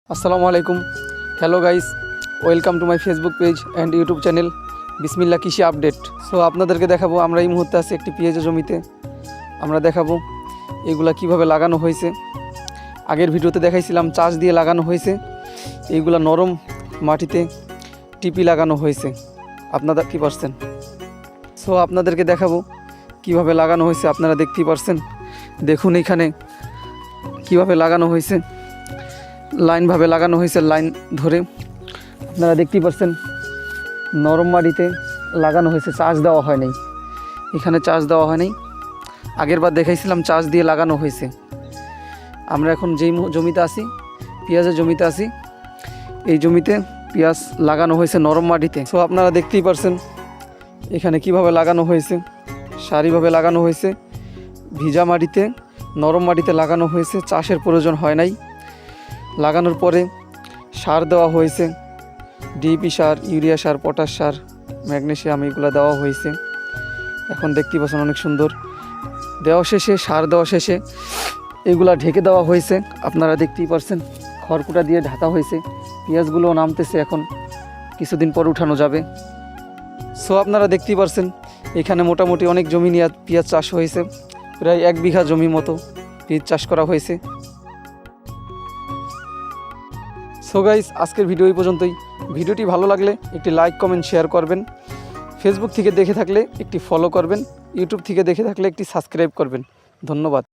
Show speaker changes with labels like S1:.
S1: আসসালামু আলাইকুম। Hello guys, welcome to my Facebook page and YouTube channel বিসমিল্লাহ কৃষি আপডেট। সো আপনাদেরকে দেখাবো আমরা এই মুহূর্তে আছি একটি পেঁয়াজের জমিতে। আমরা দেখাবো এগুলা কিভাবে লাগানো হয়েছে। আগের ভিডিওতে দেখাইছিলাম চাষ দিয়ে লাগানো হয়েছে, এইগুলা নরম মাটিতে টিপি লাগানো হয়েছে। আপনারা কি পারছেন? সো আপনাদেরকে দেখাবো কিভাবে লাগানো হয়েছে। আপনারা দেখতেই পারছেন, দেখুন এখানে কিভাবে লাগানো হয়েছে, লাইনভাবে লাগানো হয়েছে, লাইন ধরে আপনারা দেখতেই পাচ্ছেন। নরম মাটিতে লাগানো হয়েছে, চাষ দেওয়া হয় নাই, এখানে চাষ দেওয়া হয় নাই। আগের বার দেখাইছিলাম চাষ দিয়ে লাগানো হয়েছে। আমরা এখন যেই জমিতে আছি, পেঁয়াজের জমিতে আছি, এই জমিতে পেঁয়াজ লাগানো হয়েছে নরম মাটিতে। সো আপনারা দেখতেই পাচ্ছেন এখানে কিভাবে লাগানো হয়েছে, সারিভাবে লাগানো হয়েছে, ভিজা মাটিতে নরম মাটিতে লাগানো হয়েছে। চাষের প্রয়োজন হয় নাই। লাগানোর পরে সার দেওয়া হয়েছে, ডিএপি সার, ইউরিয়া সার, পটাশ সার, ম্যাগনেসিয়াম, এগুলো দেওয়া হয়েছে। এখন দেখতেই পাচ্ছেন অনেক সুন্দর। দেওয়া শেষে, সার দেওয়া শেষে এগুলা ঢেকে দেওয়া হয়েছে। আপনারা দেখতেই পাচ্ছেন খড়কুটা দিয়ে ঢাকা হয়েছে। পেঁয়াজগুলোও নামতেছে, এখন কিছুদিন পর উঠানো যাবে। সো আপনারা দেখতেই পাচ্ছেন এখানে মোটামুটি অনেক জমি নিয়ে পেঁয়াজ চাষ হয়েছে। প্রায় 1 বিঘা জমি মতো পেঁয়াজ চাষ করা হয়েছে। সো গাইস, আজকের ভিডিও এই পর্যন্তই। ভিডিওটি ভালো লাগলে একটি লাইক, কমেন্ট, শেয়ার করবেন। ফেসবুক থেকে দেখে থাকলে একটি ফলো করবেন। ইউটিউব থেকে দেখে থাকলে একটি সাবস্ক্রাইব করবেন। ধন্যবাদ।